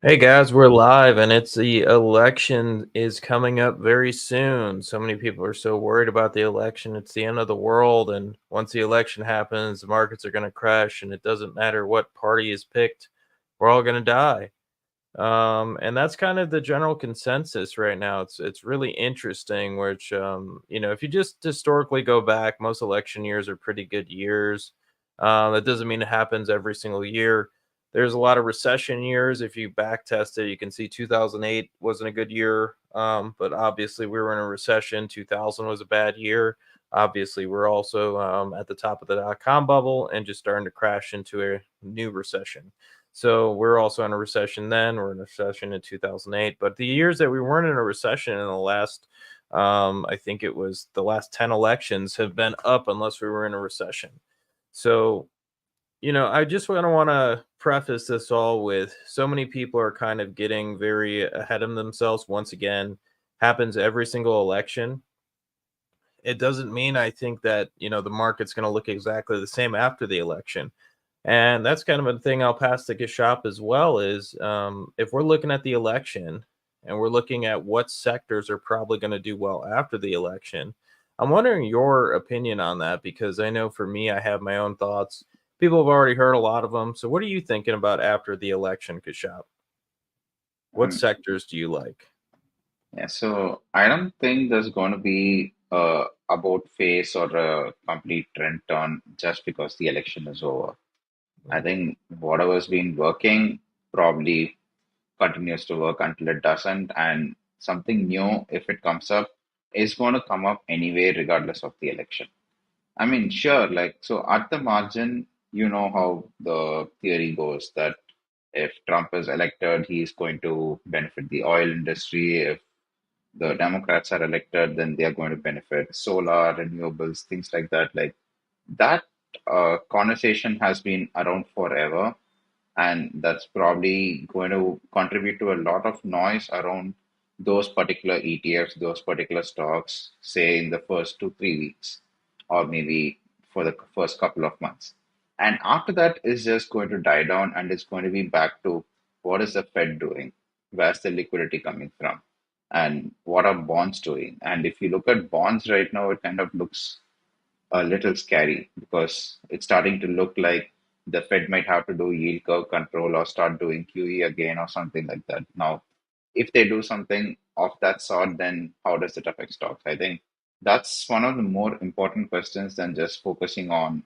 Hey guys, we're live and it's the election is coming up very soon. So many people are so worried about the election. It's the end of the world. And once the election happens, the markets are going to crash and it doesn't matter what party is picked. We're all going to die. And that's kind of the general consensus right now. It's really interesting, which if you just historically go back, most election years are pretty good years. That doesn't mean it happens every single year. There's a lot of recession years. If you back test it, you can see 2008 wasn't a good year, but obviously we were in a recession. 2000 was a bad year. Obviously, we're also at the top of the dot-com bubble and just starting to crash into a new recession. So we're also in a recession then. We're in a recession in 2008. But the years that we weren't in a recession in the last, I think it was the last 10 elections have been up unless we were in a recession. So, I just want to preface this all with so many people are kind of getting very ahead of themselves once again. Happens every single election. It doesn't mean I think that, the market's going to look exactly the same after the election. And that's kind of a thing I'll pass to Gishap as well is if we're looking at the election and we're looking at what sectors are probably going to do well after the election, I'm wondering your opinion on that because I know for me, I have my own thoughts. People have already heard a lot of them. So what are you thinking about after the election, Gishap? What Mm, sectors do you like? Yeah, so I don't think there's going to be a about face or a complete trend turn just because the election is over. I Mm. think whatever's been working probably continues to work until it doesn't, and something new, if it comes up, is going to come up anyway, regardless of the election. I mean, sure, like, so at the margin, you know how the theory goes that if Trump is elected, he's going to benefit the oil industry. If the Democrats are elected, then they are going to benefit solar, renewables, things like that. Like that conversation has been around forever, and that's probably going to contribute to a lot of noise around those particular ETFs, those particular stocks, say in the first 2, 3 weeks, or maybe for the first couple of months. And after that, it's just going to die down and it's going to be back to what is the Fed doing? Where's the liquidity coming from? And what are bonds doing? And if you look at bonds right now, it kind of looks a little scary because it's starting to look like the Fed might have to do yield curve control or start doing QE again or something like that. Now, if they do something of that sort, then how does it affect stocks? I think that's one of the more important questions than just focusing on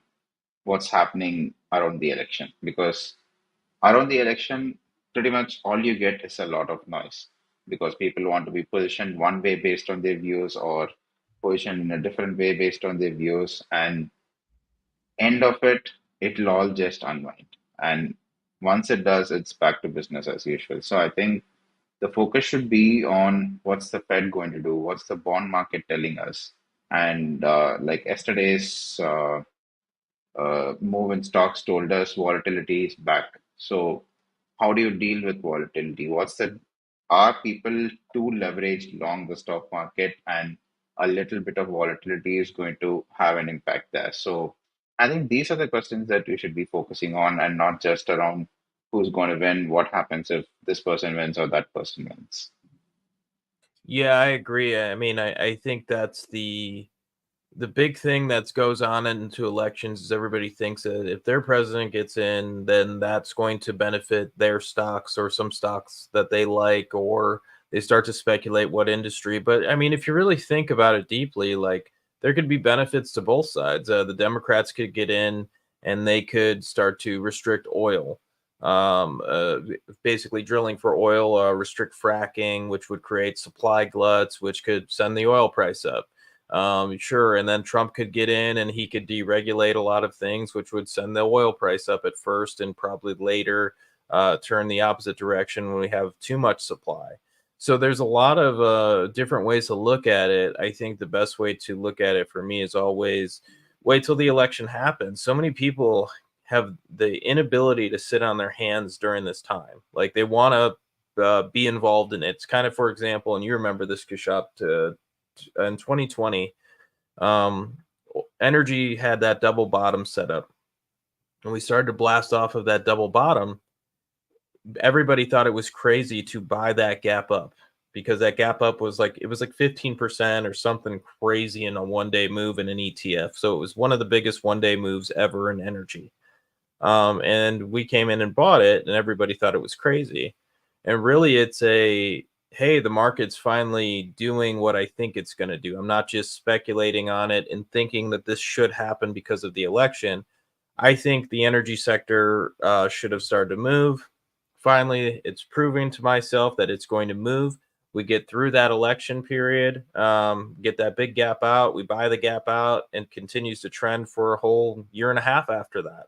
what's happening around the election. Because around the election, pretty much all you get is a lot of noise because people want to be positioned one way based on their views or positioned in a different way based on their views. And end of it, it'll all just unwind. And once it does, it's back to business as usual. So I think the focus should be on what's the Fed going to do, what's the bond market telling us, and like yesterday's move in stocks told us volatility is back. So how do you deal with volatility? Are people too leveraged long the stock market and a little bit of volatility is going to have an impact there? So I think these are the questions that we should be focusing on and not just around who's going to win, what happens if this person wins or that person wins. Yeah, I agree. I mean, I think that's the big thing that goes on into elections is everybody thinks that if their president gets in, then that's going to benefit their stocks or some stocks that they like, or they start to speculate what industry. But I mean, if you really think about it deeply, like there could be benefits to both sides. The Democrats could get in and they could start to restrict oil. Basically drilling for oil, restrict fracking, which would create supply gluts, which could send the oil price up. Sure. And then Trump could get in and he could deregulate a lot of things, which would send the oil price up at first and probably later turn the opposite direction when we have too much supply. So there's a lot of different ways to look at it. I think the best way to look at it for me is always wait till the election happens. So many people have the inability to sit on their hands during this time. Like they want to be involved in it. It's kind of, for example, and you remember this, Kishop, in 2020, um, energy had that double bottom set up, and we started to blast off of that double bottom. everybody thought it was crazy to buy that gap up because that gap up was like, it was like 15% or something crazy in a 1 day move in an ETF. So it was one of the biggest 1 day moves ever in energy. And we came in and bought it, and everybody thought it was crazy. And really, it's a, hey, the market's finally doing what I think it's going to do. I'm not just speculating on it and thinking that this should happen because of the election. I think the energy sector should have started to move. Finally, it's proving to myself that it's going to move. We get through that election period, get that big gap out, we buy the gap out, and continues to trend for a whole year and a half after that.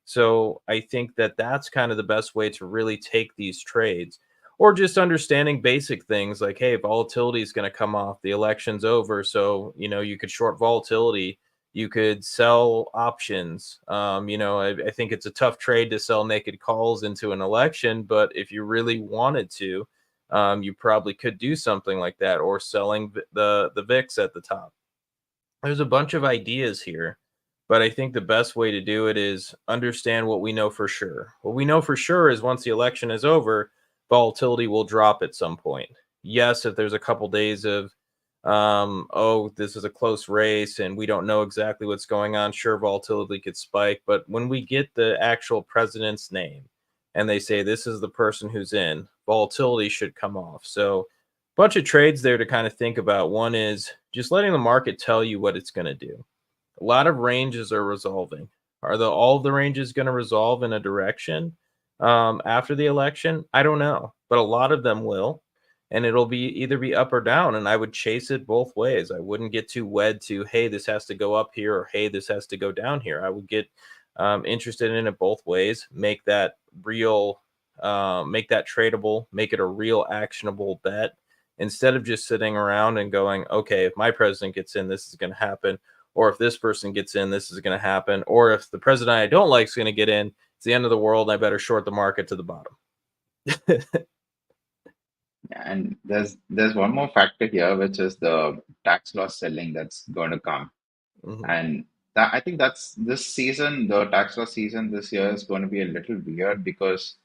So I think that that's kind of the best way to really take these trades, or just understanding basic things like, hey, volatility is going to come off, the election's over. So, you could short volatility, you could sell options. I think it's a tough trade to sell naked calls into an election, but if you really wanted to, you probably could do something like that, or selling the VIX at the top. There's a bunch of ideas here, but I think the best way to do it is understand what we know for sure. What we know for sure is once the election is over, volatility will drop at some point. Yes, if there's a couple days of, oh, this is a close race and we don't know exactly what's going on, sure, volatility could spike. But when we get the actual president's name and they say this is the person who's in, volatility should come off. So, bunch of trades there to kind of think about. One is just letting the market tell you what it's going to do. A lot of ranges are resolving. Are all of the ranges going to resolve in a direction after the election? I don't know, but a lot of them will, and it'll be either be up or down. And I would chase it both ways. I wouldn't get too wed to, hey, this has to go up here, or hey, this has to go down here. I would get interested in it both ways. Make that real, make that tradable, make it a real actionable bet, instead of just sitting around and going, okay, if my president gets in, this is going to happen. Or if this person gets in, this is going to happen. Or if the president I don't like is going to get in, it's the end of the world. I better short the market to the bottom. And there's one more factor here, which is the tax loss selling that's going to come. Mhm. And I think that's this season, the tax loss season this year is going to be a little weird because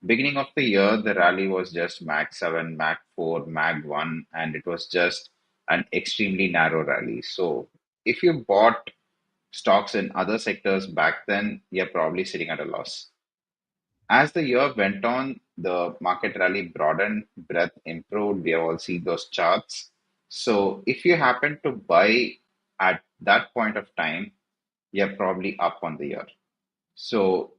beginning of the year, the rally was just Mag 7, Mag 4, Mag 1, and it was just an extremely narrow rally. So if you bought stocks in other sectors back then, you're probably sitting at a loss. As the year went on, the market rally broadened, breadth improved. We have all seen those charts. So if you happen to buy at that point of time, you're probably up on the year. So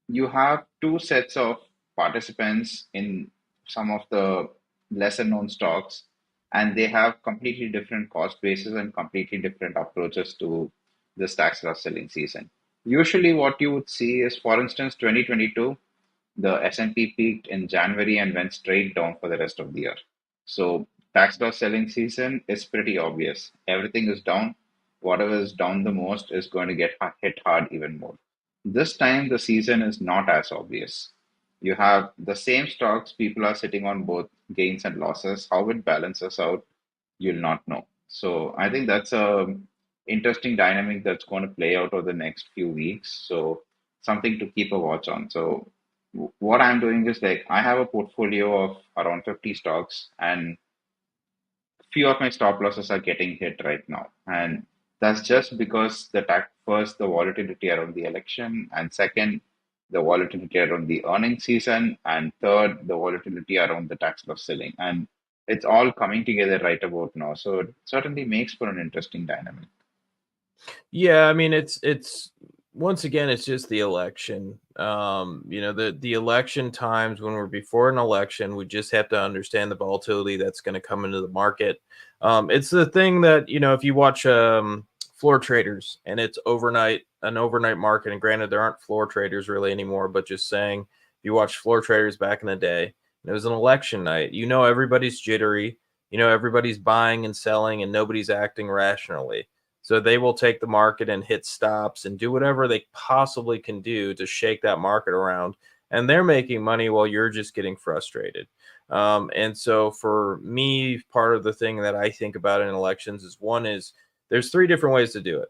you have two sets of participants in some of the lesser known stocks, and they have completely different cost bases and completely different approaches to this tax loss selling season. Usually, what you would see is, for instance, 2022, the S&P peaked in January and went straight down for the rest of the year. So tax loss selling season is pretty obvious. Everything is down. Whatever is down the most is going to get hit hard even more. This time the season is not as obvious. You have the same stocks, people are sitting on both gains and losses. How it balances out, you'll not know. So I think that's a interesting dynamic that's going to play out over the next few weeks. So something to keep a watch on. So what I'm doing is like I have a portfolio of around 50 stocks, and few of my stop losses are getting hit right now. And that's just because first, the volatility around the election, and second, the volatility around the earnings season, and third, the volatility around the tax loss selling. And it's all coming together right about now. So it certainly makes for an interesting dynamic. Yeah, I mean, it's once again, it's just the election. The election times when we're before an election, we just have to understand the volatility that's going to come into the market. It's the thing that, if you watch floor traders and it's an overnight market, and granted there aren't floor traders really anymore, but just saying, if you watch floor traders back in the day, and it was an election night, everybody's jittery, everybody's buying and selling, and nobody's acting rationally. So they will take the market and hit stops and do whatever they possibly can do to shake that market around. And they're making money while you're just getting frustrated. And so for me, part of the thing that I think about in elections is, one is there's three different ways to do it.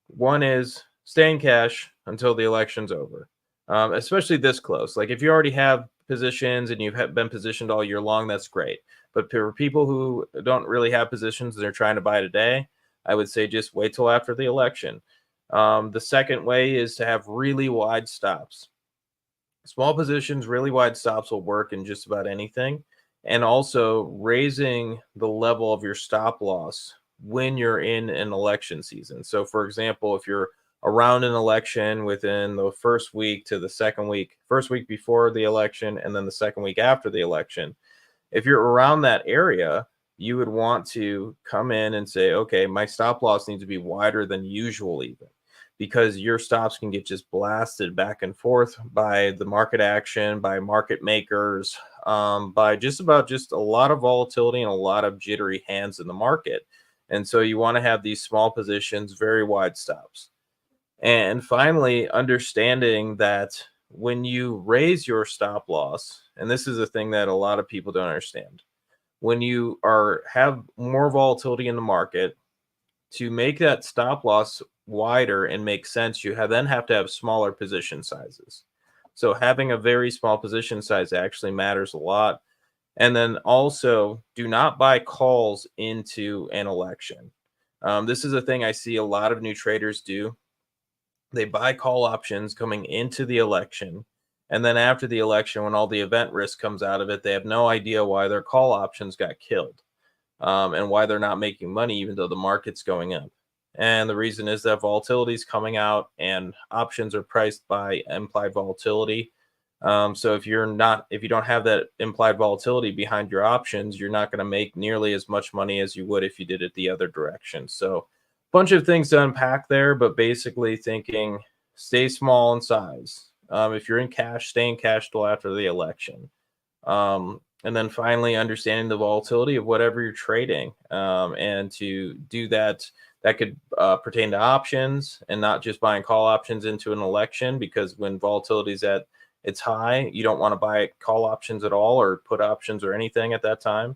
One is stay in cash until the election's over, especially this close. Like if you already have positions and you've been positioned all year long, that's great. But for people who don't really have positions and they're trying to buy today, I would say just wait till after the election. The second way is to have really wide stops. Small positions, really wide stops will work in just about anything. And also raising the level of your stop loss when you're in an election season. So, for example, if you're around an election within the first week to the second week, first week before the election, and then the second week after the election, if you're around that area, you would want to come in and say, okay, my stop loss needs to be wider than usual, even because your stops can get just blasted back and forth by the market action, by market makers, by just about just a lot of volatility and a lot of jittery hands in the market. And so you want to have these small positions, very wide stops. And finally, understanding that when you raise your stop loss, and this is a thing that a lot of people don't understand, when you are have more volatility in the market, to make that stop loss wider and make sense, you then have to have smaller position sizes. So having a very small position size actually matters a lot. And then also, do not buy calls into an election. This is a thing I see a lot of new traders do. They buy call options coming into the election. And then after the election, when all the event risk comes out of it, they have no idea why their call options got killed, and why they're not making money, even though the market's going up. And the reason is that volatility is coming out and options are priced by implied volatility. So if you don't have that implied volatility behind your options, you're not going to make nearly as much money as you would if you did it the other direction. So bunch of things to unpack there, but basically thinking stay small in size. If you're in cash, stay in cash till after the election. And then finally, understanding the volatility of whatever you're trading. And to do that, that could pertain to options and not just buying call options into an election, because when volatility is at its high, you don't want to buy call options at all or put options or anything at that time.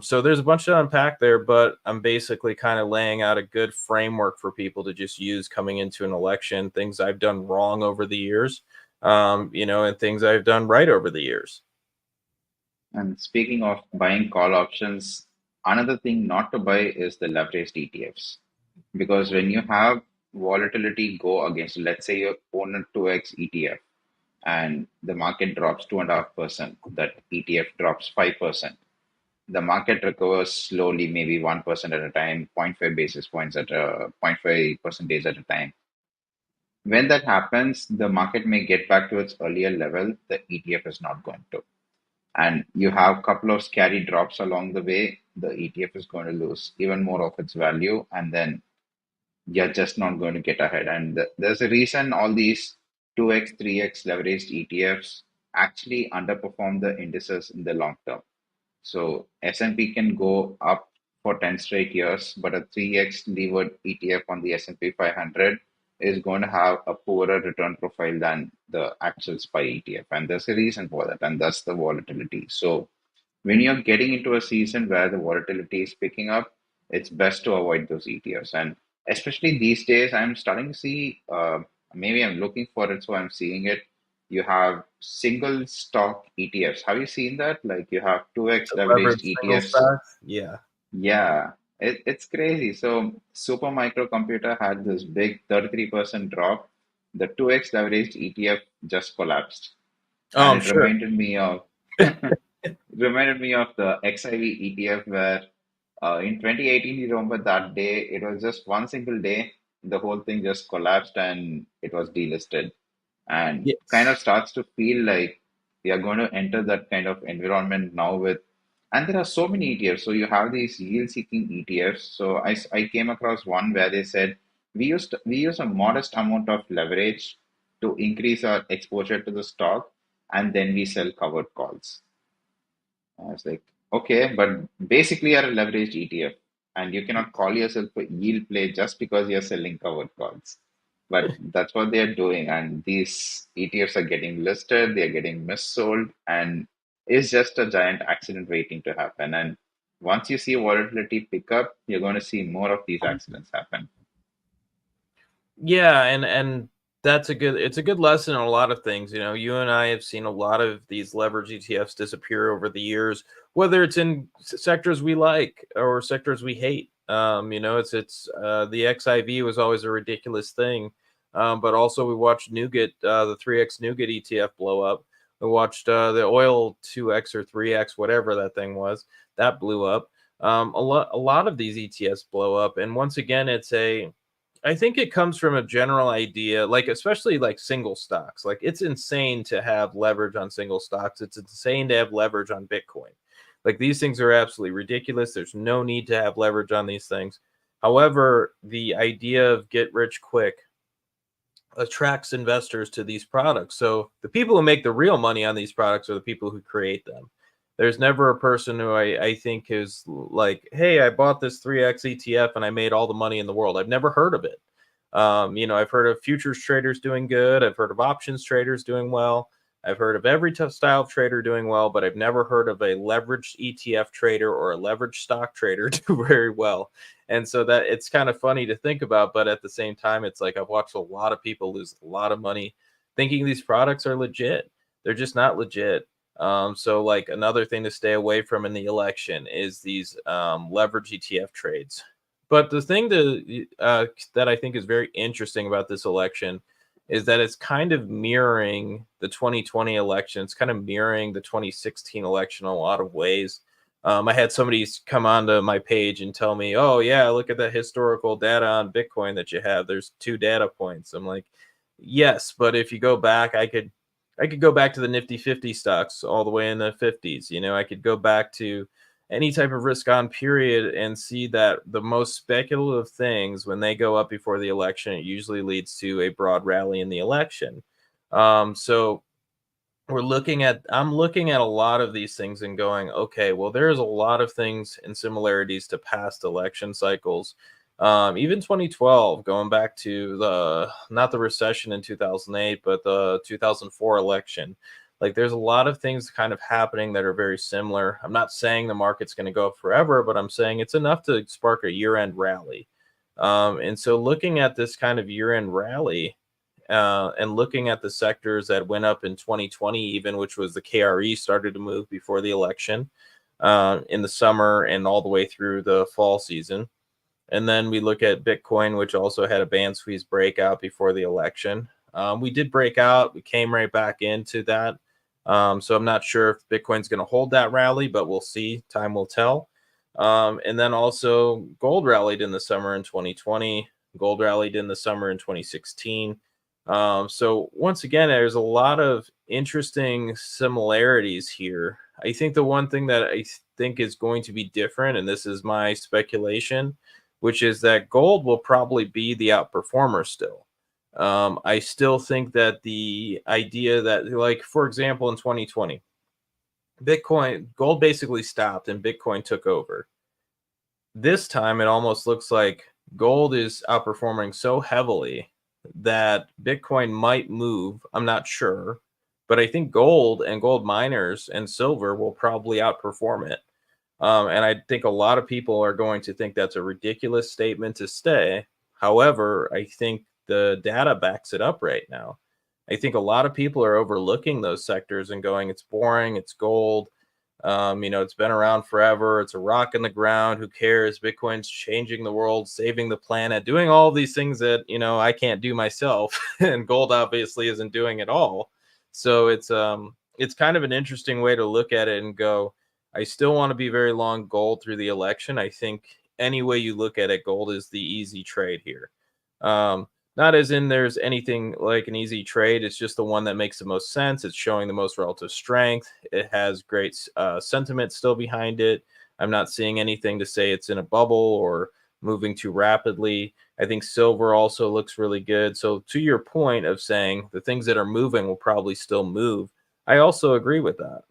So there's a bunch to unpack there, but I'm basically kind of laying out a good framework for people to just use coming into an election, things I've done wrong over the years, and things I've done right over the years. And speaking of buying call options, another thing not to buy is the leveraged ETFs. Because when you have volatility go against, let's say you own a 2x ETF and the market drops 2.5%, that ETF drops 5%. The market recovers slowly, maybe 1% at a time, zero point 0.5 basis points at a 0.5 percentage at a time. When that happens, the market may get back to its earlier level. The ETF is not going to. And you have a couple of scary drops along the way, the ETF is going to lose even more of its value. And then you're just not going to get ahead. And there's a reason all these 2x, 3x leveraged ETFs actually underperform the indices in the long term. So S&P can go up for 10 straight years, but a 3x levered ETF on the S&P 500 is going to have a poorer return profile than the actual SPY ETF. And there's a reason for that, and that's the volatility. So when you're getting into a season where the volatility is picking up, it's best to avoid those ETFs. And especially these days, I'm starting to see, maybe I'm looking for it, so I'm seeing it. You have single stock ETFs. Have you seen that? Like you have 2x The leveraged leverage single ETFs. stocks, yeah. Yeah, it's crazy. So Super Microcomputer had this big 33% drop. The 2x leveraged ETF just collapsed. Oh, And I'm it sure. reminded me of the XIV ETF where in 2018, you remember that day, it was just one single day, the whole thing just collapsed and it was delisted. And kind of Yes. starts to feel like we are going to enter that kind of environment now with, and there are so many ETFs. So you have these yield-seeking ETFs. So I came across one where they said we use a modest amount of leverage to increase our exposure to the stock, and then we sell covered calls. I was like, okay, but basically you're a leveraged ETF, and you cannot call yourself a yield play just because you're selling covered calls. But that's what they're doing, and these ETFs are getting listed, they're getting missold, and it's just a giant accident waiting to happen. And once you see volatility pick up, you're going to see more of these accidents happen. Yeah, and It's a good lesson in a lot of things. You know, you and I have seen a lot of these leverage ETFs disappear over the years, whether it's in sectors we like or sectors we hate. You know, it's the XIV was always a ridiculous thing, but also we watched Nougat, the 3x Nougat ETF blow up. We watched the oil 2x or 3x, whatever that thing was, that blew up. A lot of these ETFs blow up, and once again, I think it comes from a general idea, like especially like single stocks. Like it's insane to have leverage on single stocks. It's insane to have leverage on Bitcoin. Like these things are absolutely ridiculous. There's no need to have leverage on these things. However, the idea of get rich quick attracts investors to these products. So the people who make the real money on these products are the people who create them. There's never a person who I think is like, hey, I bought this 3x ETF and I made all the money in the world. I've never heard of it. You know, I've heard of futures traders doing good. I've heard of options traders doing well. I've heard of every style of trader doing well, but I've never heard of a leveraged ETF trader or a leveraged stock trader do very well. And so that it's kind of funny to think about, but at the same time, it's like I've watched a lot of people lose a lot of money thinking these products are legit. They're just not legit. So like another thing to stay away from in the election is these leverage ETF trades. But the thing that I think is very interesting about this election is that it's kind of mirroring the 2020 election. It's kind of mirroring the 2016 election in a lot of ways. I had somebody come onto my page and tell me, "Oh yeah, look at that historical data on Bitcoin that you have. There's 2 data points." I'm like, "Yes, but if you go back, I could go back to the Nifty 50 stocks all the way in the 50s. You know, I could go back to any type of risk on period and see that the most speculative things, when they go up before the election, it usually leads to a broad rally in the election. So I'm looking at a lot of these things and going, okay, well, there's a lot of things and similarities to past election cycles. Even 2012, going back to not the recession in 2008, but the 2004 election. Like there's a lot of things kind of happening that are very similar. I'm not saying the market's going to go up forever, but I'm saying it's enough to spark a year-end rally. And so looking at this kind of year-end rally, and looking at the sectors that went up in 2020, even which was the KRE started to move before the election in the summer and all the way through the fall season. And then we look at Bitcoin, which also had a band squeeze breakout before the election. We did break out. We came right back into that. So I'm not sure if Bitcoin's going to hold that rally, but we'll see. Time will tell. And then also gold rallied in the summer in 2020. Gold rallied in the summer in 2016. So once again, there's a lot of interesting similarities here. I think the one thing that I think is going to be different, and this is my speculation, which is that gold will probably be the outperformer still. I still think that the idea that, like, for example, in 2020, gold basically stopped and Bitcoin took over. This time, it almost looks like gold is outperforming so heavily that Bitcoin might move. I'm not sure, but I think gold and gold miners and silver will probably outperform it. And I think a lot of people are going to think that's a ridiculous statement to say. However, I think the data backs it up right now. I think a lot of people are overlooking those sectors and going, it's boring, it's gold. You know, it's been around forever. It's a rock in the ground. Who cares? Bitcoin's changing the world, saving the planet, doing all these things that, you know, I can't do myself. And gold obviously isn't doing it all. So it's kind of an interesting way to look at it and go, I still want to be very long gold through the election. I think any way you look at it, gold is the easy trade here. Um, Not as in there's anything like an easy trade. It's just the one that makes the most sense. It's showing the most relative strength. It has great sentiment still behind it. I'm not seeing anything to say it's in a bubble or moving too rapidly. I think silver also looks really good. So to your point of saying the things that are moving will probably still move, I also agree with that.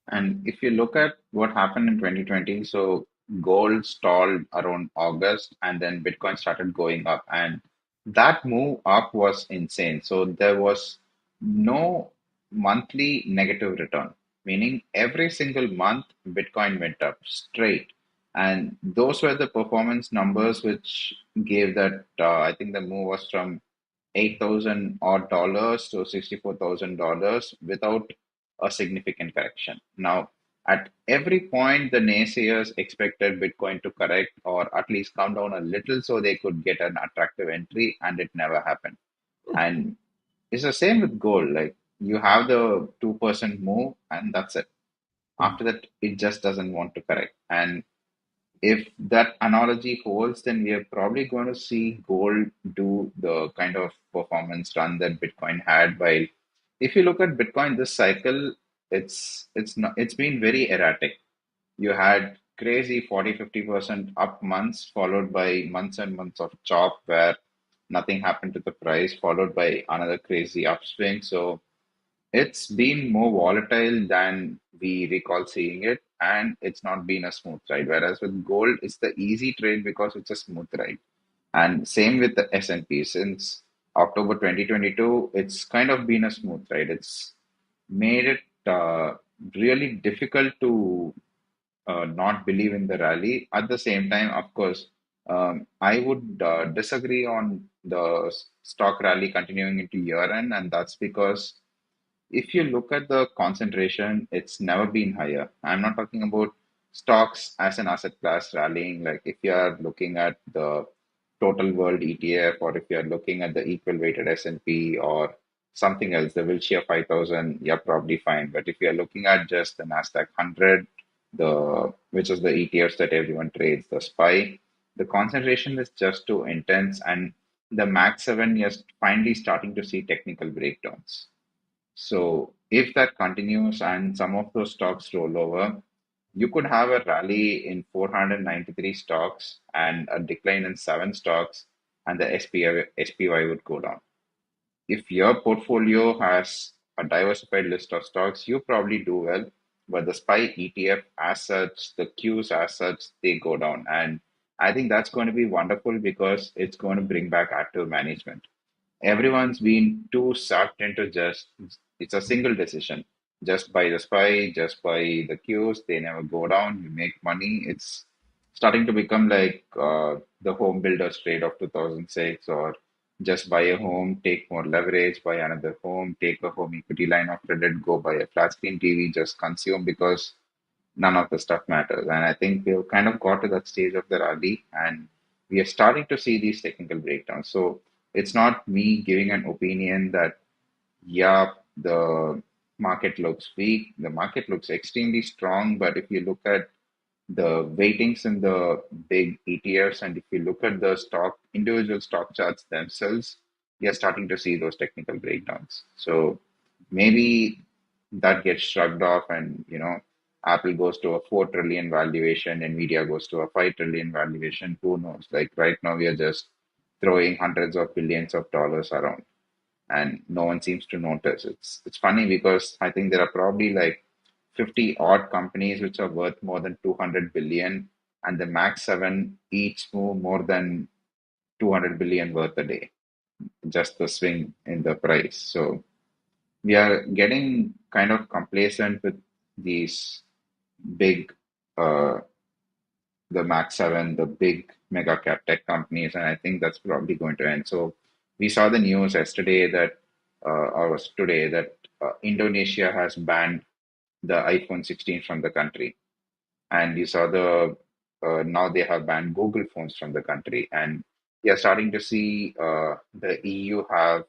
And if you look at what happened in 2020, so gold stalled around August and then Bitcoin started going up. And that move up was insane. So there was no monthly negative return, meaning every single month Bitcoin went up straight. And those were the performance numbers which gave that. I think the move was from $8,000 odd to $64,000 without a significant correction. Now, at every point, the naysayers expected Bitcoin to correct or at least come down a little so they could get an attractive entry, and it never happened. And it's the same with gold. Like you have the 2% move, and that's it. After that, it just doesn't want to correct. And if that analogy holds, then we are probably going to see gold do the kind of performance run that Bitcoin had. While if you look at Bitcoin this cycle, it's been very erratic. You had crazy 40-50% up months, followed by months and months of chop where nothing happened to the price, followed by another crazy upswing. So it's been more volatile than we recall seeing it, and it's not been a smooth ride. Whereas with gold, it's the easy trade because it's a smooth ride. And same with the S&P. Since October 2022, it's kind of been a smooth ride. It's made it really difficult to not believe in the rally. At the same time, of course, I would disagree on the stock rally continuing into year end, and that's because if you look at the concentration, it's never been higher. I'm not talking about stocks as an asset class rallying. Like if you are looking at the total world ETF, or if you're looking at the equal weighted S&P or something else, the Wilshire 5000, you're probably fine. But if you're looking at just the Nasdaq 100, the which is the ETFs that everyone trades, the SPY, the concentration is just too intense, and the Max 7 is finally starting to see technical breakdowns. So if that continues and some of those stocks roll over, you could have a rally in 493 stocks and a decline in seven stocks, and the SPY would go down. If your portfolio has a diversified list of stocks, you probably do well. But the SPY ETF as such, the Qs as such, they go down. And I think that's going to be wonderful because it's going to bring back active management. Everyone's been too sucked into just it's a single decision. Just buy the SPY, just buy the Qs, they never go down, you make money. It's starting to become like the home builders trade of 2006, or just buy a home, take more leverage, buy another home, take a home equity line of credit, go buy a flat screen TV, just consume because none of the stuff matters. And I think we've kind of got to that stage of the rally, and we are starting to see these technical breakdowns. So it's not me giving an opinion that, yeah, the market looks weak. The market looks extremely strong. But if you look at the weightings in the big ETFs, and if you look at the individual stock charts themselves, you're starting to see those technical breakdowns. So maybe that gets shrugged off, and Apple goes to a 4 trillion valuation, Nvidia goes to a 5 trillion valuation. Who knows? Like right now, we are just throwing hundreds of billions of dollars around, and no one seems to notice. It's funny because I think there are probably like 50 odd companies which are worth more than 200 billion, and the Max 7 each move more than 200 billion worth a day, just the swing in the price. So we are getting kind of complacent with these big, uh, the Max 7, the big mega cap tech companies, and I think that's probably going to end. So we saw the news yesterday that, or was today, that Indonesia has banned the iPhone 16 from the country. And you saw now they have banned Google phones from the country. And you're starting to see the EU have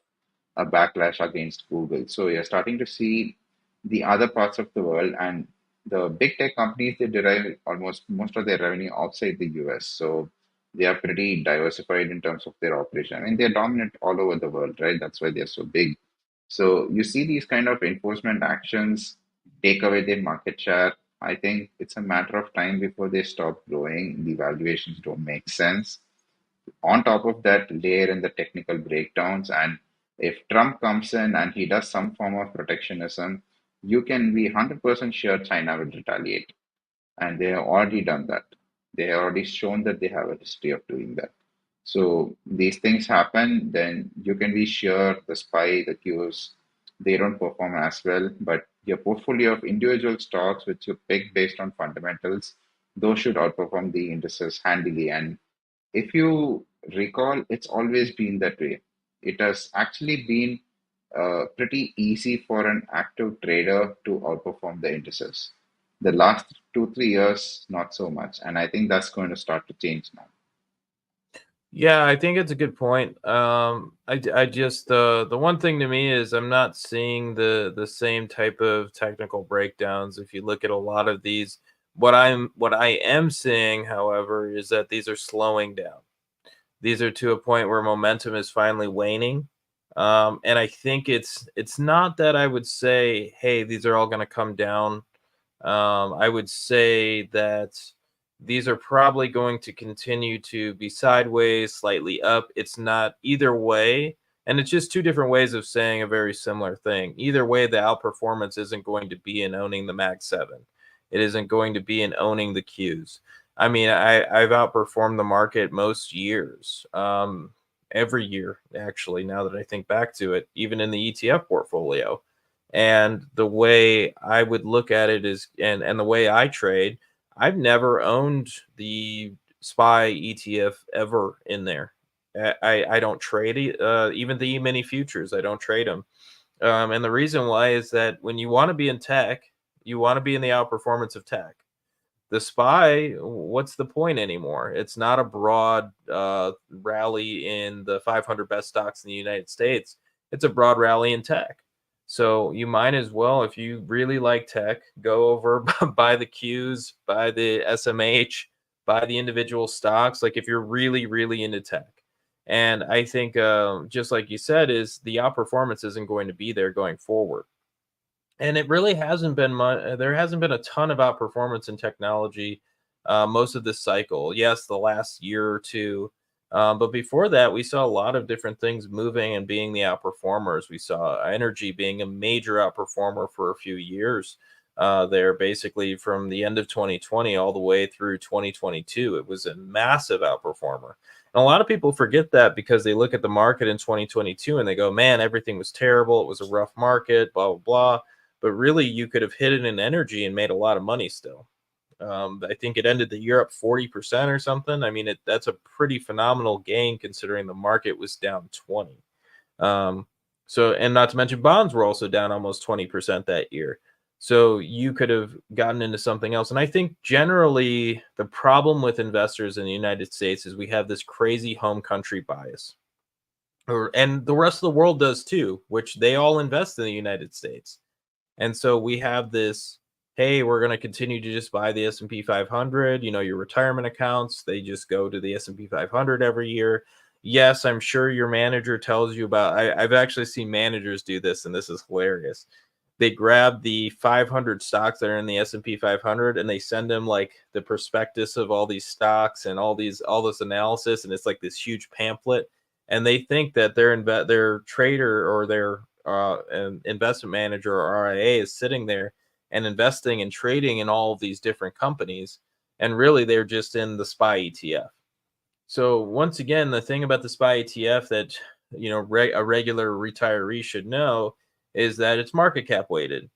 a backlash against Google. So you're starting to see the other parts of the world, and the big tech companies, they derive almost most of their revenue outside the US. So they are pretty diversified in terms of their operation. I mean, they're dominant all over the world, right? That's why they're so big. So you see these kind of enforcement actions take away their market share. I think it's a matter of time before they stop growing. The valuations don't make sense. On top of that, layer in the technical breakdowns. And if Trump comes in and he does some form of protectionism, you can be 100% sure China will retaliate. And they have already done that. They have already shown that they have a history of doing that. So these things happen, then you can be sure the SPY, the Qs, they don't perform as well. But your portfolio of individual stocks, which you pick based on fundamentals, those should outperform the indices handily. And if you recall, it's always been that way. it has actually been pretty easy for an active trader to outperform the indices. The last 2, 3 years, not so much, and I think that's going to start to change now. Yeah, I think it's a good point. I just the one thing to me is I'm not seeing the same type of technical breakdowns. If you look at a lot of these, what I am seeing, however, is that these are slowing down. These are to a point where momentum is finally waning. And I think it's not that I would say, hey, these are all going to come down. I would say that these are probably going to continue to be sideways, slightly up. It's not either way. And it's just two different ways of saying a very similar thing. Either way, the outperformance isn't going to be in owning the Mag 7. It isn't going to be in owning the Qs. I mean, I've outperformed the market most years, every year, actually, now that I think back to it, even in the ETF portfolio. And the way I would look at it is, and the way I trade, I've never owned the SPY ETF ever in there. I don't trade it, even the E-mini futures. I don't trade them. And the reason why is that when you want to be in tech, you want to be in the outperformance of tech. The SPY, what's the point anymore? It's not a broad rally in the 500 best stocks in the United States. It's a broad rally in tech. So you might as well, if you really like tech, go over buy the Qs, buy the SMH, buy the individual stocks. Like if you're really, really into tech. And I think, just like you said, is the outperformance isn't going to be there going forward. And it really hasn't been much. There hasn't been a ton of outperformance in technology most of this cycle. Yes, the last year or two, but before that, we saw a lot of different things moving and being the outperformers. We saw energy being a major outperformer for a few years. There, basically from the end of 2020 all the way through 2022, it was a massive outperformer. And a lot of people forget that because they look at the market in 2022 and they go, "Man, everything was terrible. It was a rough market." Blah blah blah. But really, you could have hit it in energy and made a lot of money still. I think it ended the year up 40% or something. I mean, that's a pretty phenomenal gain considering the market was down 20. Um, and not to mention bonds were also down almost 20% that year. So you could have gotten into something else. And I think generally the problem with investors in the United States is we have this crazy home country bias. And the rest of the world does too, which they all invest in the United States. And so we have this, hey, we're going to continue to just buy the S&P 500, your retirement accounts, they just go to the S&P 500 every year. Yes, I'm sure your manager tells you about I've actually seen managers do this and this is hilarious. They grab the 500 stocks that are in the S&P 500 and they send them like the prospectus of all these stocks and all this analysis, and it's like this huge pamphlet, and they think that their trader or their an investment manager or RIA is sitting there and investing and trading in all of these different companies, and really they're just in the SPY ETF. So once again, the thing about the SPY ETF that a regular retiree should know is that it's market cap weighted.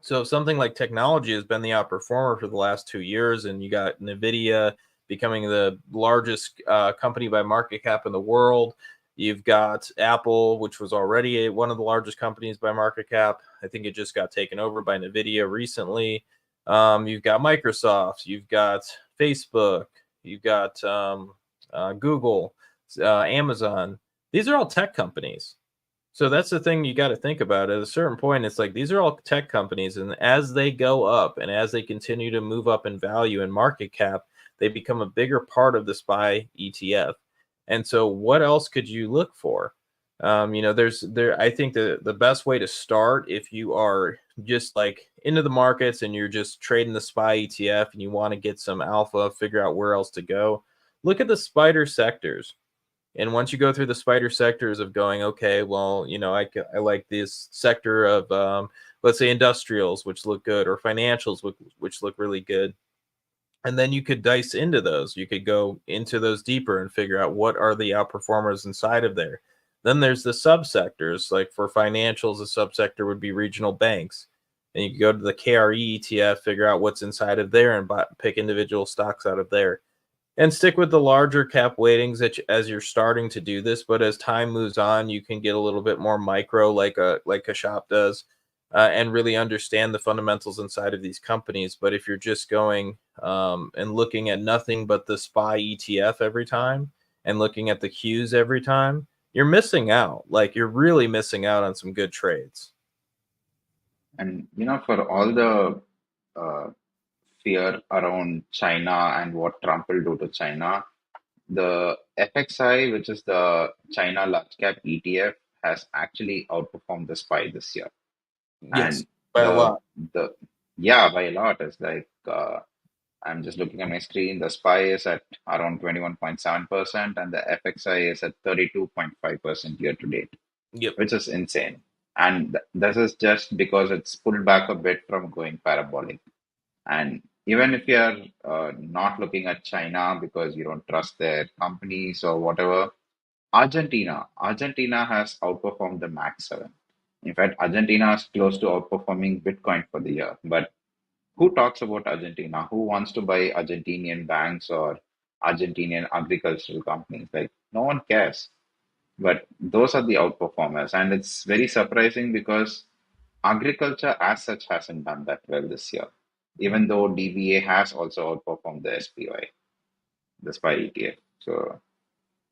So something like technology has been the outperformer for the last 2 years, and you got Nvidia becoming the largest company by market cap in the world. You've got Apple, which was already one of the largest companies by market cap. I think it just got taken over by Nvidia recently. You've got Microsoft, you've got Facebook, you've got Google, Amazon. These are all tech companies. So that's the thing you got to think about. At a certain point, it's like these are all tech companies, and as they go up and as they continue to move up in value and market cap, they become a bigger part of the SPY ETF. And so, what else could you look for? I think the best way to start, if you are just like into the markets and you're just trading the SPY ETF and you want to get some alpha, figure out where else to go, look at the spider sectors. And once you go through the spider sectors of going, okay, well, I like this sector of, let's say, industrials, which look good, or financials, which look really good. And then you could dice into those. You could go into those deeper and figure out what are the outperformers inside of there. Then there's the subsectors. Like for financials, a subsector would be regional banks. And you can go to the KRE ETF, figure out what's inside of there, and pick individual stocks out of there. and stick with the larger cap weightings as you're starting to do this. But as time moves on, you can get a little bit more micro, like a shop does, and really understand the fundamentals inside of these companies. But if you're just going and looking at nothing but the SPY ETF every time and looking at the Qs every time, you're missing out. Like you're really missing out on some good trades. And for all the uh, fear around China and what Trump will do to China, the FXI, which is the China large cap ETF, has actually outperformed the SPY this year. Yes, And by a the lot. the yeah, by a lot. It's like I'm just looking at my screen. The SPY is at around 21.7%, and the FXI is at 32.5% year to date, Yep. which is insane. And this is just because it's pulled back a bit from going parabolic. And even if you're not looking at China because you don't trust their companies or whatever, Argentina has outperformed the Max 7. In fact, Argentina is close to outperforming Bitcoin for the year. But who talks about Argentina? Who wants to buy Argentinian banks or Argentinian agricultural companies? Like, no one cares. But those are the outperformers. And it's very surprising because agriculture as such hasn't done that well this year, even though DBA has also outperformed the SPY, the SPY ETF. So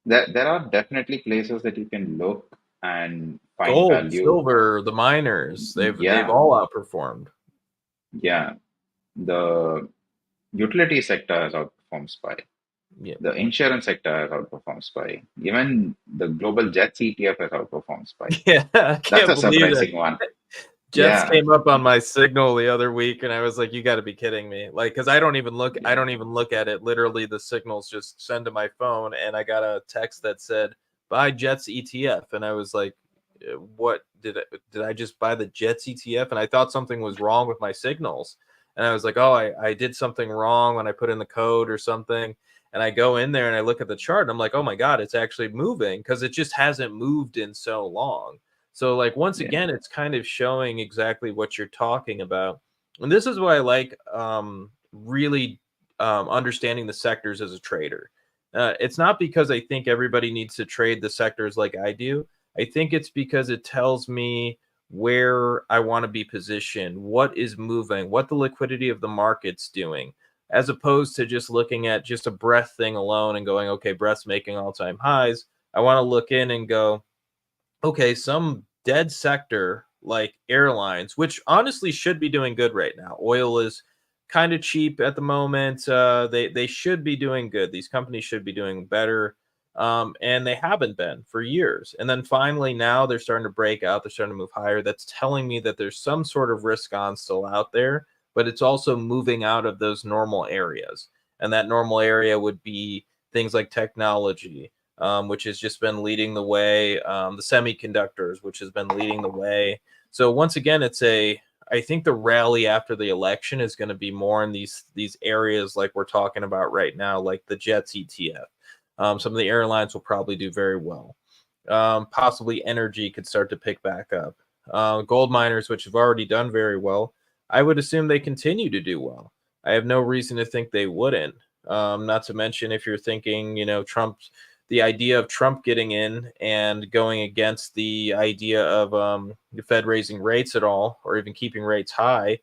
there are definitely places that you can look and find Gold, value. silver, the miners, they've Yeah, all outperformed. yeah. The utility sector has outperformed SPY. Yeah. The insurance sector has outperformed SPY. Even the global Jets ETF has outperformed SPY. Yeah, I That's can't a believe that. surprising one. Jets Yeah, came up on my signal the other week, and I was like, "You got to be kidding me!" Like, because I don't even look, I yeah, don't even look at it. Literally, the signals just send to my phone, and I got a text that said, "Buy Jets ETF," and I was like, "What did I just buy the Jets ETF?" And I thought something was wrong with my signals, and I was like, "Oh, I did something wrong when I put in the code or something." And I go in there and I look at the chart, and I'm like, "Oh my god, it's actually moving," because it just hasn't moved in so long. So, like, once yeah, again, it's kind of showing exactly what you're talking about. And this is why I like really understanding the sectors as a trader. It's not because I think everybody needs to trade the sectors like I do. I think it's because it tells me where I want to be positioned, what is moving, what the liquidity of the market's doing, as opposed to just looking at just a breadth thing alone and going, okay, breadth's making all time highs. I want to look in and go, okay, some dead sector like airlines, which honestly should be doing good right now. Oil is kind of cheap at the moment. They should be doing good. These companies should be doing better, and they haven't been for years. And then finally, now they're starting to break out. They're starting to move higher. That's telling me that there's some sort of risk on still out there, but it's also moving out of those normal areas. And that normal area would be things like technology, which has just been leading the way. The semiconductors, which has been leading the way. So once again, I think the rally after the election is going to be more in these areas like we're talking about right now, like the Jets ETF. Some of the airlines will probably do very well. Possibly energy could start to pick back up. Gold miners, which have already done very well, I would assume they continue to do well. I have no reason to think they wouldn't. Not to mention, if you're thinking, the idea of Trump getting in and going against the idea of the Fed raising rates at all, or even keeping rates high,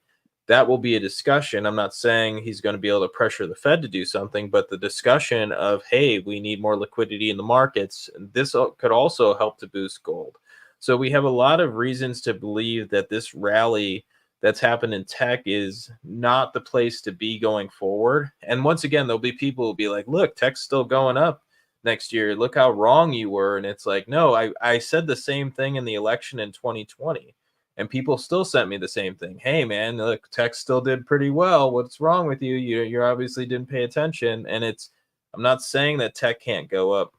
that will be a discussion. I'm not saying he's going to be able to pressure the Fed to do something, but the discussion of, hey, we need more liquidity in the markets, this could also help to boost gold. So we have a lot of reasons to believe that this rally that's happened in tech is not the place to be going forward. And once again, there'll be people who will be like, look, tech's still going up next year. Look how wrong you were. And it's like, no, I said the same thing in the election in 2020. And people still sent me the same thing. Hey, man, look, tech still did pretty well. What's wrong with you? You obviously didn't pay attention. And I'm not saying that tech can't go up.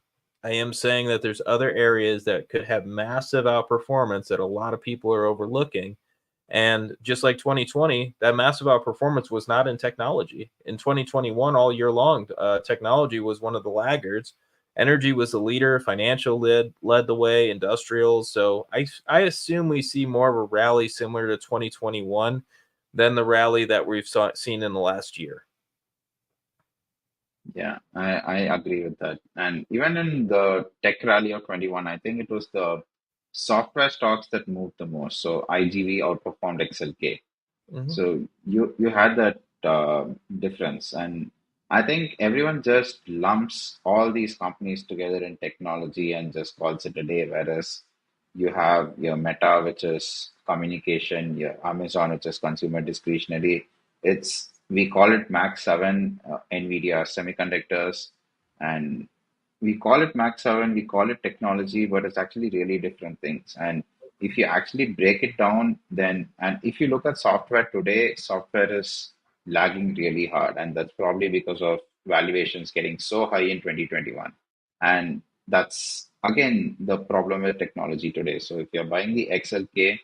I am saying that there's other areas that could have massive outperformance that a lot of people are overlooking. And just like 2020, that massive outperformance was not in technology. In 2021, all year long, technology was one of the laggards. Energy was the leader. Financial led the way. Industrials. So I assume we see more of a rally similar to 2021 than the rally that we've seen in the last year. Yeah, I agree with that. And even in the tech rally of 21, I think it was the software stocks that moved the most. So IGV outperformed XLK. Hmm. So you had that difference, and I think everyone just lumps all these companies together in technology and just calls it a day. Whereas you have your Meta, which is communication, your Amazon, which is consumer discretionary. It's we call it Max 7, Nvidia semiconductors, and we call it Max 7, we call it technology, but it's actually really different things. And if you actually break it down, then, and if you look at software today, software is lagging really hard. And that's probably because of valuations getting so high in 2021. And that's, again, the problem with technology today. So if you're buying the XLK,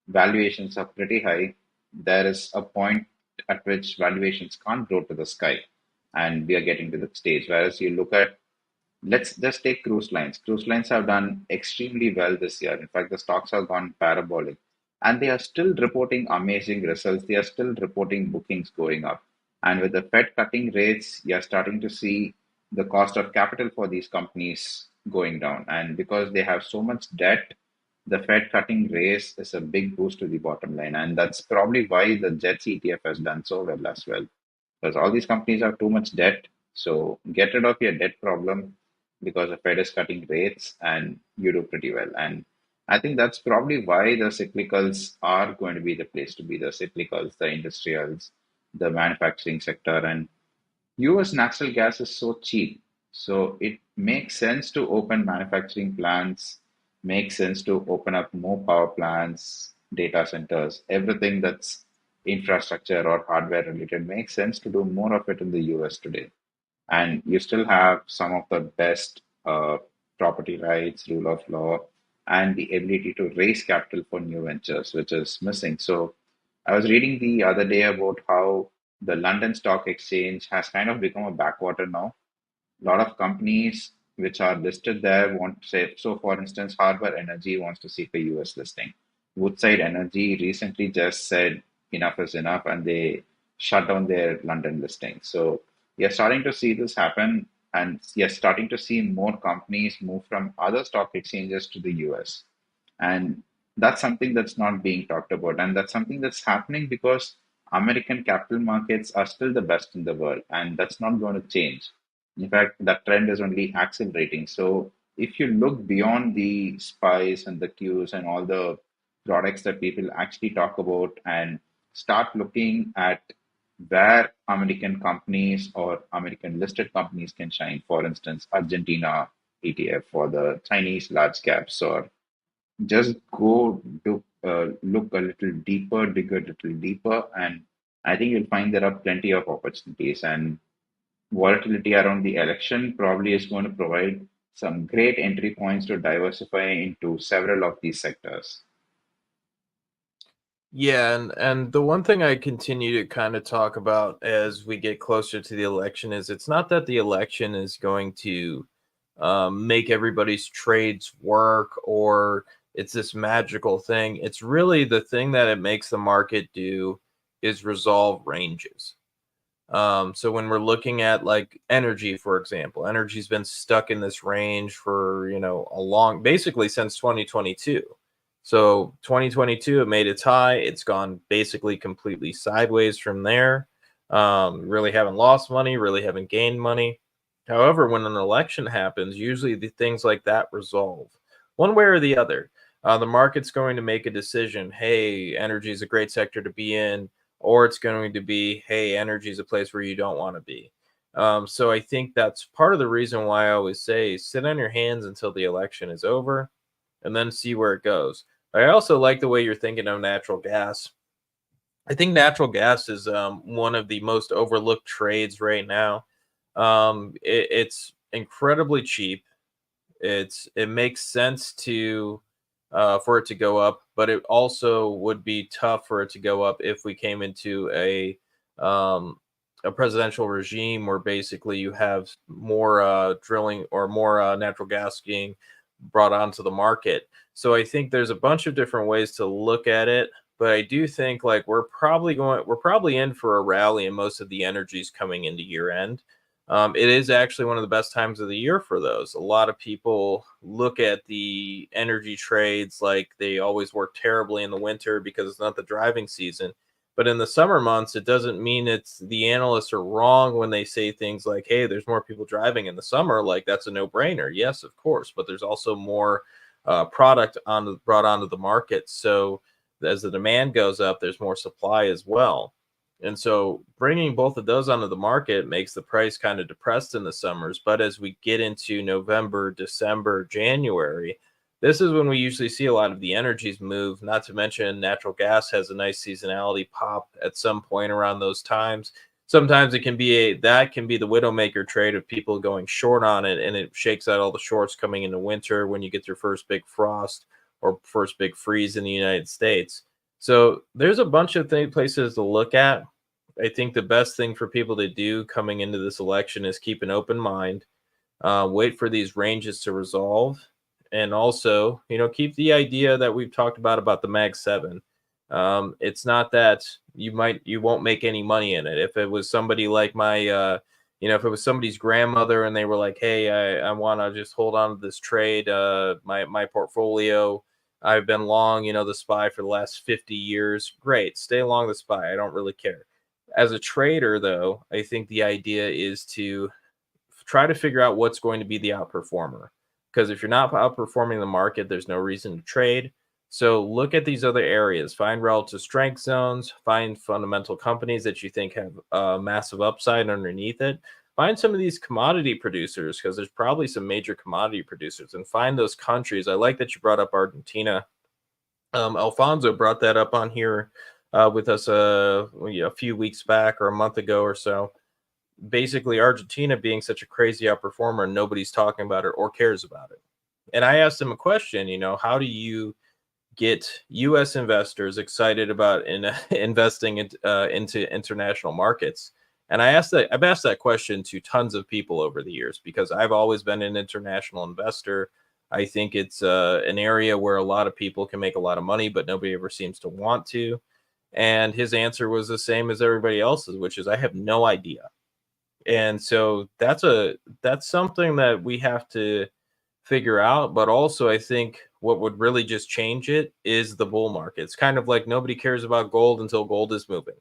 valuations are pretty high. There is a point at which valuations can't go to the sky. And we are getting to the stage. Whereas you look at let's just take cruise lines. Cruise lines have done extremely well this year. In fact, the stocks have gone parabolic, and they are still reporting amazing results. They are still reporting bookings going up. And with the Fed cutting rates, you are starting to see the cost of capital for these companies going down. And because they have so much debt, the Fed cutting rates is a big boost to the bottom line. And that's probably why the JETS ETF has done so well as well, because all these companies have too much debt. So get rid of your debt problem because the Fed is cutting rates and you do pretty well. And I think that's probably why the cyclicals are going to be the place to be, the cyclicals, the industrials, the manufacturing sector. And US natural gas is so cheap. So it makes sense to open manufacturing plants, makes sense to open up more power plants, data centers, everything that's infrastructure or hardware related makes sense to do more of it in the US today. And you still have some of the best property rights, rule of law, and the ability to raise capital for new ventures, which is missing. So I was reading the other day about how the London Stock Exchange has kind of become a backwater now. A lot of companies which are listed there want to say, so for instance, Harbor Energy wants to seek a US listing. Woodside Energy recently just said enough is enough and they shut down their London listing. So you're starting to see this happen, and you're starting to see more companies move from other stock exchanges to the US. And that's something that's not being talked about. And that's something that's happening because American capital markets are still the best in the world. And that's not going to change. In fact, that trend is only accelerating. So if you look beyond the spies and the cues and all the products that people actually talk about and start looking at where American companies or American listed companies can shine, for instance, Argentina ETF for the Chinese large caps, or just go to look a little deeper, dig a little deeper, and I think you'll find there are plenty of opportunities. And volatility around the election probably is going to provide some great entry points to diversify into several of these sectors. Yeah, and the one thing I continue to kind of talk about as we get closer to the election is it's not that the election is going to make everybody's trades work or it's this magical thing. It's really the thing that it makes the market do is resolve ranges. So when we're looking at like energy, for example, energy's been stuck in this range for, a long, basically since 2022. So 2022, it made its high. It's gone basically completely sideways from there. Really haven't lost money, really haven't gained money. However, when an election happens, usually the things like that resolve one way or the other. The market's going to make a decision. Hey, energy is a great sector to be in, or it's going to be, hey, energy is a place where you don't want to be. So I think that's part of the reason why I always say sit on your hands until the election is over and then see where it goes. I also like the way you're thinking of natural gas. I think natural gas is one of the most overlooked trades right now. It's incredibly cheap. It makes sense to for it to go up, but it also would be tough for it to go up if we came into um, a presidential regime where basically you have more drilling or more natural gas being brought onto the market. So I think there's a bunch of different ways to look at it, but I do think like we're probably in for a rally in most of the energies coming into year end. It is actually one of the best times of the year for those. A lot of people look at the energy trades like they always work terribly in the winter because it's not the driving season. But in the summer months, it doesn't mean it's the analysts are wrong when they say things like, hey, there's more people driving in the summer. Like, that's a no brainer. Yes, of course. But there's also more product brought onto the market. So as the demand goes up, there's more supply as well. And so bringing both of those onto the market makes the price kind of depressed in the summers. But as we get into November, December, January, this is when we usually see a lot of the energies move. Not to mention, natural gas has a nice seasonality pop at some point around those times. Sometimes it can be that can be the widowmaker trade of people going short on it, and it shakes out all the shorts coming into winter when you get your first big frost or first big freeze in the United States. So there's a bunch of places to look at. I think the best thing for people to do coming into this election is keep an open mind, wait for these ranges to resolve, and also, keep the idea that we've talked about the Mag 7. It's not that you won't make any money in it. If it was somebody like if it was somebody's grandmother and they were like, hey, I want to just hold on to this trade, my portfolio. I've been long, the SPY for the last 50 years. Great, stay along the SPY. I don't really care. As a trader, though, I think the idea is to try to figure out what's going to be the outperformer. Because if you're not outperforming the market, there's no reason to trade. So look at these other areas, find relative strength zones, find fundamental companies that you think have massive upside underneath it. Find some of these commodity producers because there's probably some major commodity producers, and find those countries. I like that you brought up Argentina. Alfonso brought that up on here with us a few weeks back or a month ago or so. Basically, Argentina being such a crazy outperformer, and nobody's talking about it or cares about it. And I asked him a question, how do you get U.S. investors excited about investing into international markets? And I've asked that question to tons of people over the years because I've always been an international investor. I think it's an area where a lot of people can make a lot of money, but nobody ever seems to want to. And his answer was the same as everybody else's, which is I have no idea. And so that's something that we have to figure out. But also, I think what would really just change it is the bull market. It's kind of like nobody cares about gold until gold is moving.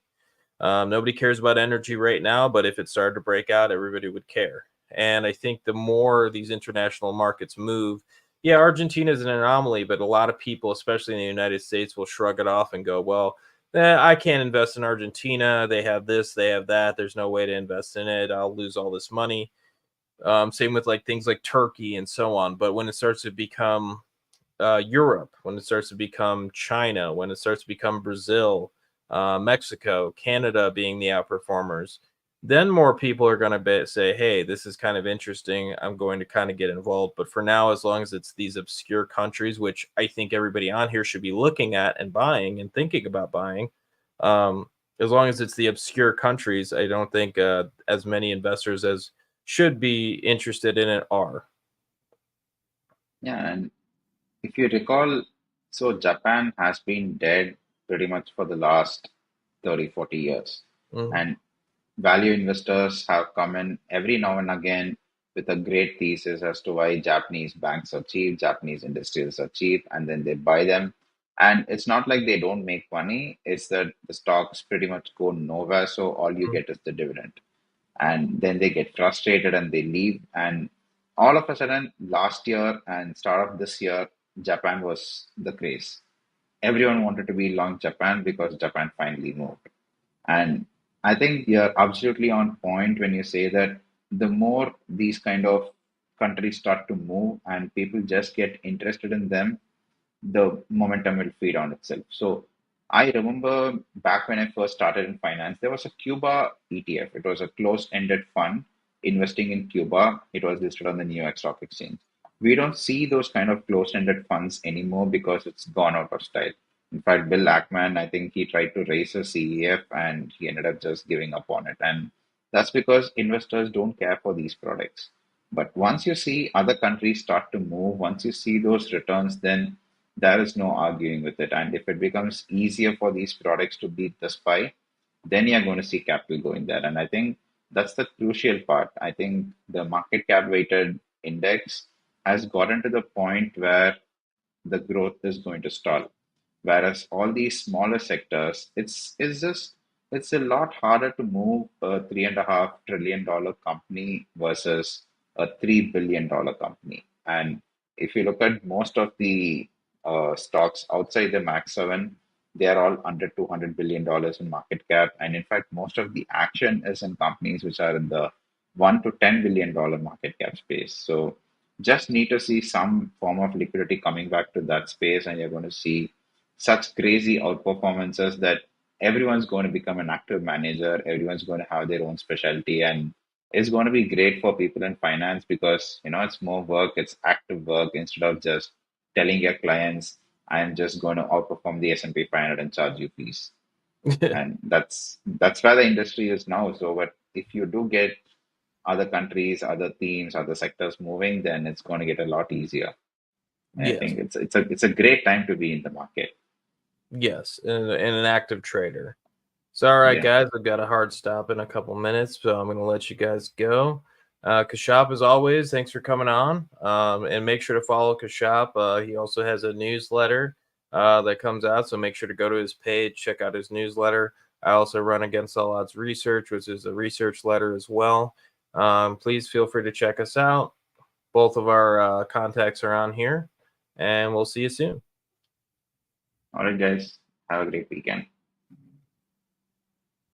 Nobody cares about energy right now, but if it started to break out, everybody would care. And I think the more these international markets move, yeah, Argentina is an anomaly, but a lot of people, especially in the United States, will shrug it off and go, well, I can't invest in Argentina. They have this, they have that. There's no way to invest in it. I'll lose all this money. Same with like things like Turkey and so on. But when it starts to become Europe, when it starts to become China, when it starts to become Brazil, Mexico, Canada being the outperformers, then more people are going to say, hey, this is kind of interesting. I'm going to kind of get involved. But for now, as long as it's these obscure countries, which I think everybody on here should be looking at and buying and thinking about buying, as long as it's the obscure countries, I don't think as many investors as should be interested in it are. Yeah, and if you recall, so Japan has been dead pretty much for the last 30, 40 years. Mhm. And value investors have come in every now and again with a great thesis as to why Japanese banks are cheap, Japanese industrials are cheap, and then they buy them. And it's not like they don't make money, it's that the stocks pretty much go nowhere, so all you get is the dividend. And then they get frustrated and they leave. And all of a sudden, last year and start of this year, Japan was the craze. Everyone wanted to be long Japan because Japan finally moved. And I think you're absolutely on point when you say that the more these kind of countries start to move and people just get interested in them, the momentum will feed on itself. So I remember back when I first started in finance, there was a Cuba ETF. It was a closed-ended fund investing in Cuba. It was listed on the New York Stock Exchange. We don't see those kind of closed-ended funds anymore because it's gone out of style. In fact, Bill Ackman, I think he tried to raise a CEF and he ended up just giving up on it. And that's because investors don't care for these products. But once you see other countries start to move, once you see those returns, then there is no arguing with it. And if it becomes easier for these products to beat the SPY, then you're going to see capital going there. And I think that's the crucial part. I think the market cap weighted index has gotten to the point where the growth is going to stall. Whereas all these smaller sectors, it's a lot harder to move a $3.5 trillion company versus a $3 billion company. And if you look at most of the stocks outside the Max 7, they are all under $200 billion in market cap. And in fact, most of the action is in companies which are in the $1 to $10 billion market cap space. So just need to see some form of liquidity coming back to that space, and you're going to see such crazy outperformances that everyone's going to become an active manager. Everyone's going to have their own specialty, and it's going to be great for people in finance because it's more work, it's active work instead of just telling your clients, "I'm just going to outperform the S&P 500 and charge you fees." And that's where the industry is now. So, but if you do get other countries, other themes, other sectors moving, then it's going to get a lot easier. And I Yes. think it's a great time to be in the market. Yes, and an active trader. So, all right, Yeah. guys, I've got a hard stop in a couple minutes, so I'm going to let you guys go. Kashop, as always, thanks for coming on. And make sure to follow Kashop. He also has a newsletter that comes out, so make sure to go to his page, check out his newsletter. I also run Against All Odds Research, which is a research letter as well. Please feel free to check us out. Both of our contacts are on here, and we'll see you soon. All right, guys. Have a great weekend.